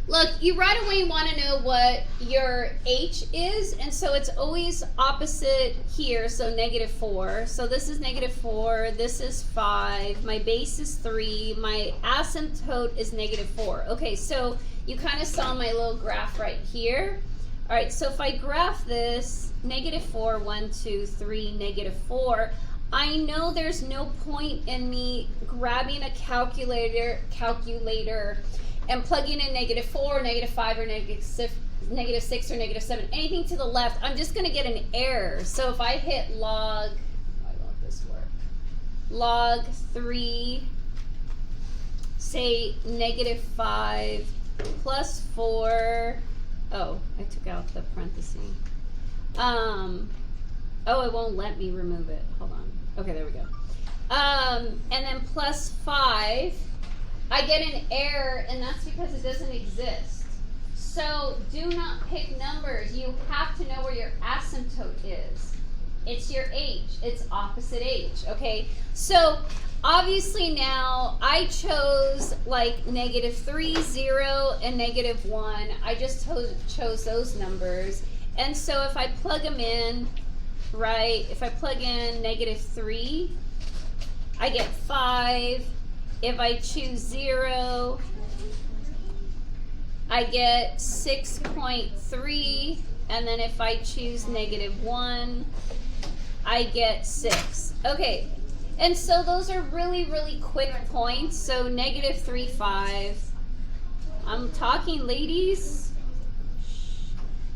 Look, you right away want to know what your h is, and so it's always opposite here, so -4. So this is -4, this is 5, my base is 3, my asymptote is -4. Okay, so you kind of saw my little graph right here. All right, so if I graph this, -4, 1, 2, 3, -4, I know there's no point in me grabbing a calculator and plugging in -4, -5, or -6, or -7, anything to the left. I'm just going to get an error. So if I hit log, why won't this work? Log 3, say -5 plus 4. Oh, I took out the parenthesis. Oh, it won't let me remove it. Hold on. Okay, there we go. And then plus 5. I get an error, and that's because it doesn't exist. So do not pick numbers. You have to know where your asymptote is. It's your h. It's opposite h, okay? So obviously now I chose like -3, 0, and -1. I just chose those numbers. And so if I plug them in, right, if I plug in -3, I get 5. If I choose 0, I get 6.3, and then if I choose -1, I get 6. Okay, and so those are really, really quick points. So -3, 5. I'm talking, ladies.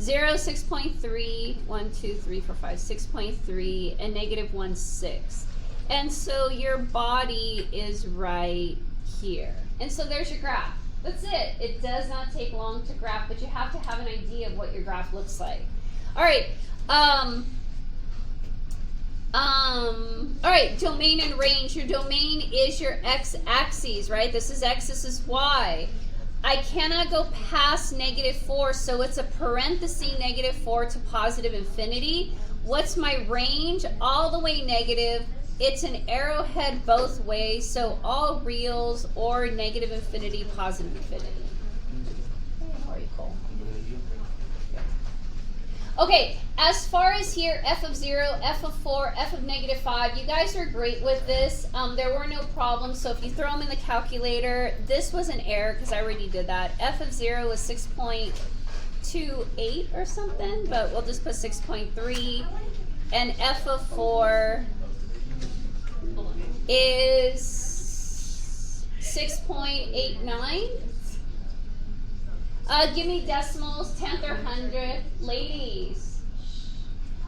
0, 6.3, 1, 2, 3, 4, 5, 6.3, and -1, 6. And so your body is right here. And so there's your graph. That's it. It does not take long to graph, but you have to have an idea of what your graph looks like. All right. All right, domain and range. Your domain is your x-axis, right? This is x, this is y. I cannot go past -4, so it's a parenthesis -4 to positive infinity. What's my range? All the way negative. It's an arrowhead both ways, so all reals or negative infinity, positive infinity. Hey, how are you, Cole? Okay, as far as here, f of 0, f of 4, f of -5, you guys are great with this. There were no problems, so if you throw them in the calculator, this was an error because I already did that. F of 0 was 6.28 or something, but we'll just put 6.3. And f of 4 is 6.89. Give me decimals, 10th or 100th, ladies.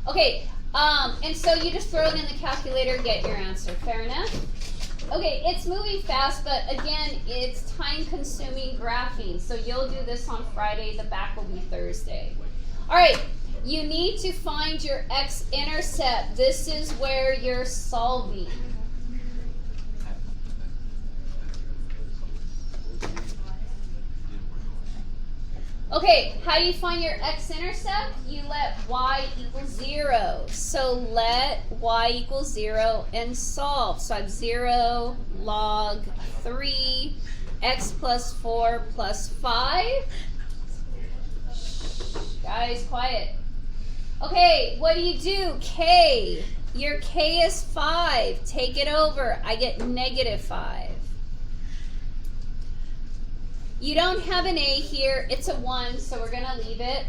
Okay, and so you just throw it in the calculator, get your answer. Fair enough? Okay, it's moving fast, but again, it's time-consuming graphing. So you'll do this on Friday. The back will be Thursday. All right, you need to find your x-intercept. This is where you're solving. Okay, how do you find your x-intercept? You let y equal 0. So let y equal 0 and solve. So I have 0 log 3, x plus 4 plus 5. Guys, quiet. Okay, what do? K. Your k is 5. Take it over. I get -5. You don't have an a here. It's a 1, so we're going to leave it.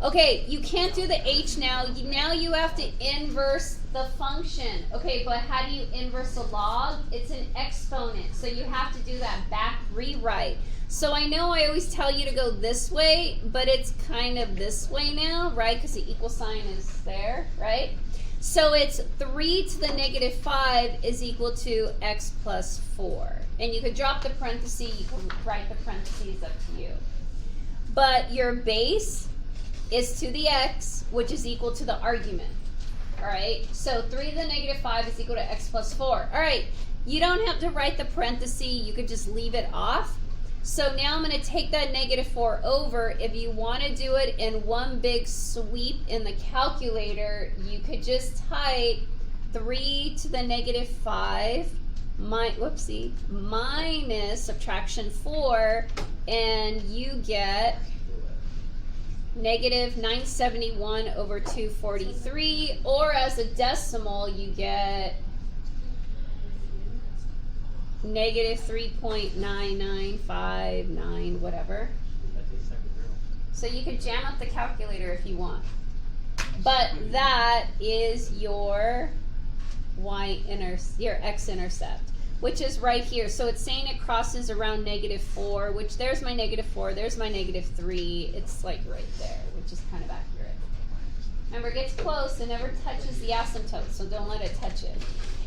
Okay, you can't do the h now. Now you have to inverse the function. Okay, but how do you inverse a log? It's an exponent, so you have to do that back rewrite. So I know I always tell you to go this way, but it's kind of this way now, right? Because the equal sign is there, right? So it's 3 to the -5 is equal to x plus 4. And you could drop the parentheses, you can write the parentheses up to you. But your base is to the x, which is equal to the argument. All right, so 3 to the -5 is equal to x plus 4. All right, you don't have to write the parentheses, you could just leave it off. So now I'm going to take that -4 over. If you want to do it in one big sweep in the calculator, you could just type 3 to the -5 minus subtraction 4, and you get negative 971 over 243, or as a decimal, you get negative 3.9959, whatever. So you could jam up the calculator if you want. But that is your your x-intercept, which is right here. So it's saying it crosses around negative 4, which there's my negative 4, there's my negative 3. It's like right there, which is kind of accurate. Remember, it gets close and never touches the asymptote, so don't let it touch it.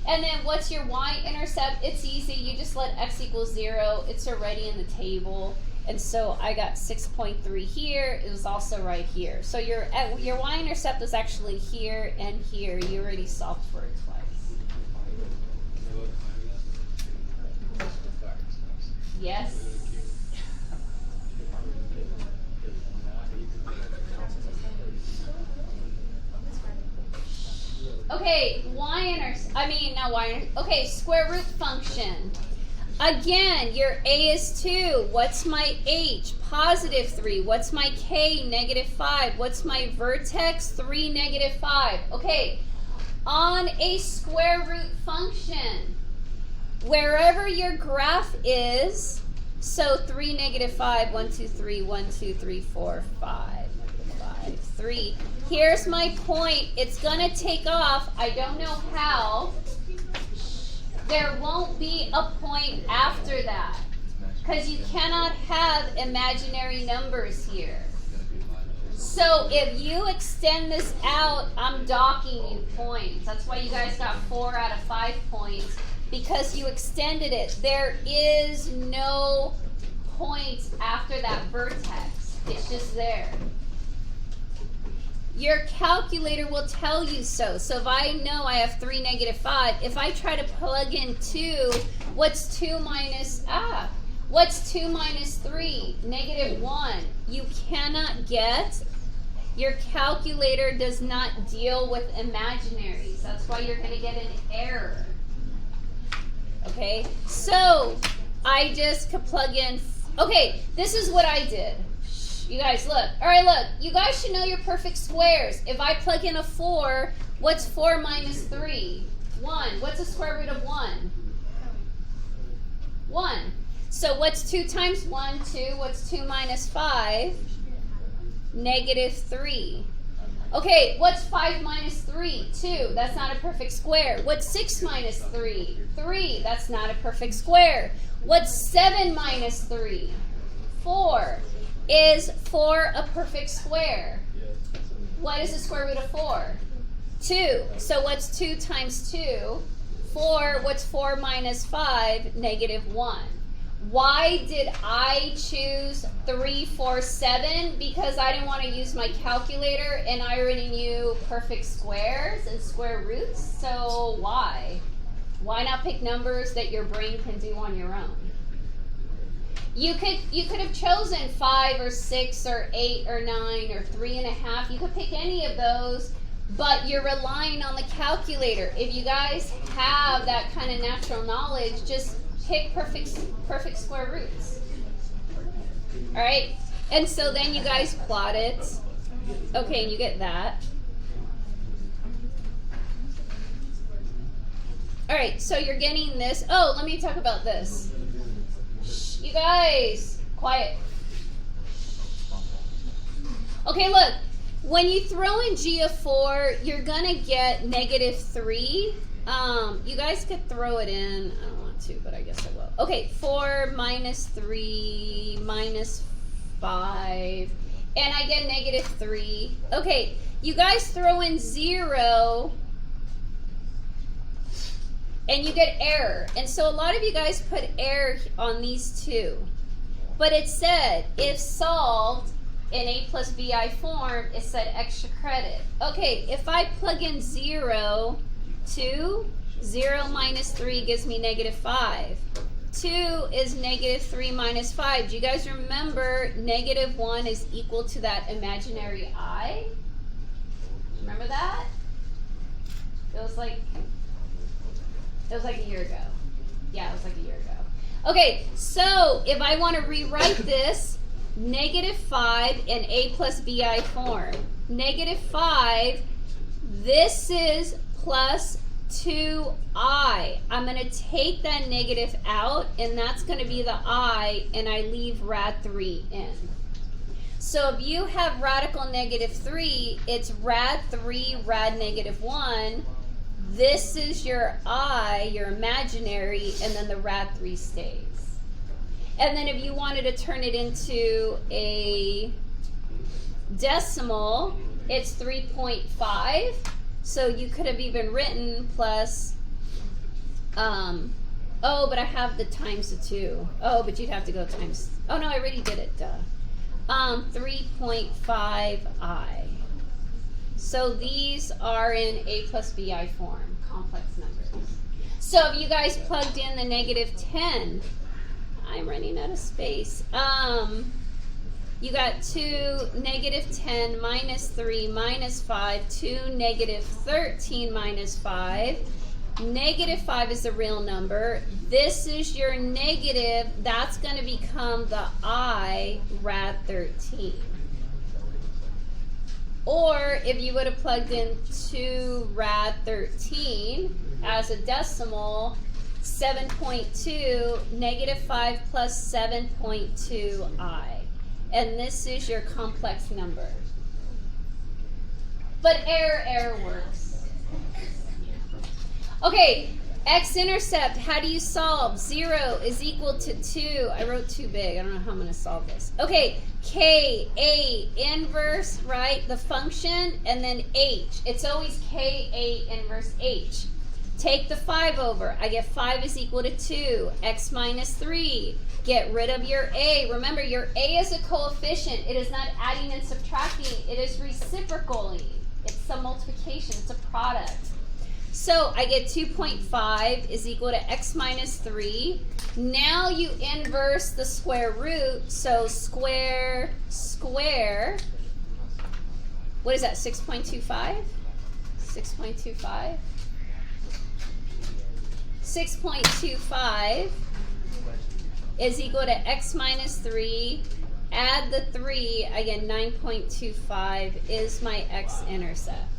And then what's your y-intercept? It's easy. You just let x equal 0. It's already in the table. And so I got 6.3 here. It was also right here. So your y-intercept is actually here and here. You already solved for it twice. Yes? Okay, okay, square root function. Again, your a is 2. What's my h? Positive 3. What's my k? Negative 5. What's my vertex? 3, negative 5. Okay, on a square root function, wherever your graph is, so 3, negative 5, 1, 2, 3, 1, 2, 3, 4, 5, 5, 3. Here's my point. It's going to take off. I don't know how. There won't be a point after that, because you cannot have imaginary numbers here. So if you extend this out, I'm docking you points. That's why you guys got 4 out of 5 points, because you extended it. There is no points after that vertex. It's just there. Your calculator will tell you so. So if I know I have 3, negative 5, if I try to plug in 2, what's 2 minus 3? Negative 1. You cannot get, your calculator does not deal with imaginaries. That's why you're going to get an error. Okay, so I just could plug in, okay, this is what I did. You guys, look. All right, look. You guys should know your perfect squares. If I plug in a 4, what's 4 minus 3? 1. What's the square root of 1? 1. So what's 2 times 1? 2. What's 2 minus 5? Negative 3. Okay, what's 5 minus 3? 2. That's not a perfect square. What's 6 minus 3? 3. That's not a perfect square. What's 7 minus 3? 4. Is 4 a perfect square? What is the square root of 4? 2. So what's 2 times 2? 4. What's 4 minus 5? Negative 1. Why did I choose 3, 4, 7? Because I didn't want to use my calculator, and I already knew perfect squares and square roots. So why? Why not pick numbers that your brain can do on your own? You could have chosen 5 or 6 or 8 or 9 or 3.5. You could pick any of those, but you're relying on the calculator. If you guys have that kind of natural knowledge, just pick perfect square roots. All right, and so then you guys plot it. Okay, and you get that. All right, so you're getting this. Oh, let me talk about this. You guys, quiet. Okay, look. When you throw in g of 4, you're going to get negative 3. You guys could throw it in. I don't want to, but I guess I will. Okay, 4 minus 3 minus 5. And I get negative 3. Okay, you guys throw in 0. And you get error. And so a lot of you guys put error on these two. But it said, if solved in a plus bi form, it said extra credit. Okay, if I plug in 0, 2, 0 minus 3 gives me negative 5. 2 is negative 3 minus 5. Do you guys remember negative 1 is equal to that imaginary I? Remember that? It was like a year ago. Yeah, it was like a year ago. Okay, so if I want to rewrite this, -5 in a plus bi form. -5, this is plus 2i. I'm going to take that negative out, and that's going to be the I, and I leave rad 3 in. So if you have radical -3, it's rad 3, rad -1. This is your I, your imaginary, and then the rad 3 stays. And then if you wanted to turn it into a decimal, it's 3.5. So you could have even written plus, oh, but I have the times the 2. Oh, but you'd have to go times, oh no, I already did it, duh. 3.5i. So these are in a plus bi form, complex numbers. So if you guys plugged in the -10, I'm running out of space. You got 2, -10, -3, -5, 2, -13, -5. -5 is the real number. This is your negative. That's going to become the I, rad 13. Or if you would have plugged in 2 rad 13 as a decimal, 7.2, -5 plus 7.2i. And this is your complex number. But error works. Okay, x-intercept, how do you solve? 0 is equal to 2. I wrote too big. I don't know how I'm going to solve this. Okay, k, a, inverse, right? The function, and then h. It's always k, a, inverse h. Take the 5 over. I get 5 is equal to 2. X minus 3. Get rid of your a. Remember, your a is a coefficient. It is not adding and subtracting. It is reciprocaling. It's a multiplication. It's a product. So I get 2.5 is equal to x minus 3. Now you inverse the square root. So square, what is that, 6.25? 6.25? 6.25 is equal to x minus 3. Add the 3, I get 9.25 is my x-intercept.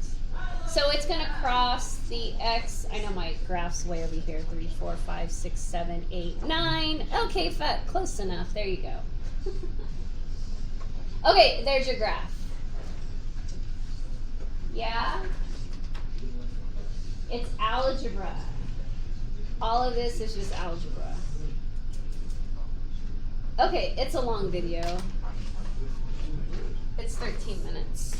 So it's going to cross the x. I know my graph's way over here. 3, 4, 5, 6, 7, 8, 9. Okay, close enough. There you go. Okay, there's your graph. Yeah? It's algebra. All of this is just algebra. Okay, it's a long video. It's 13 minutes.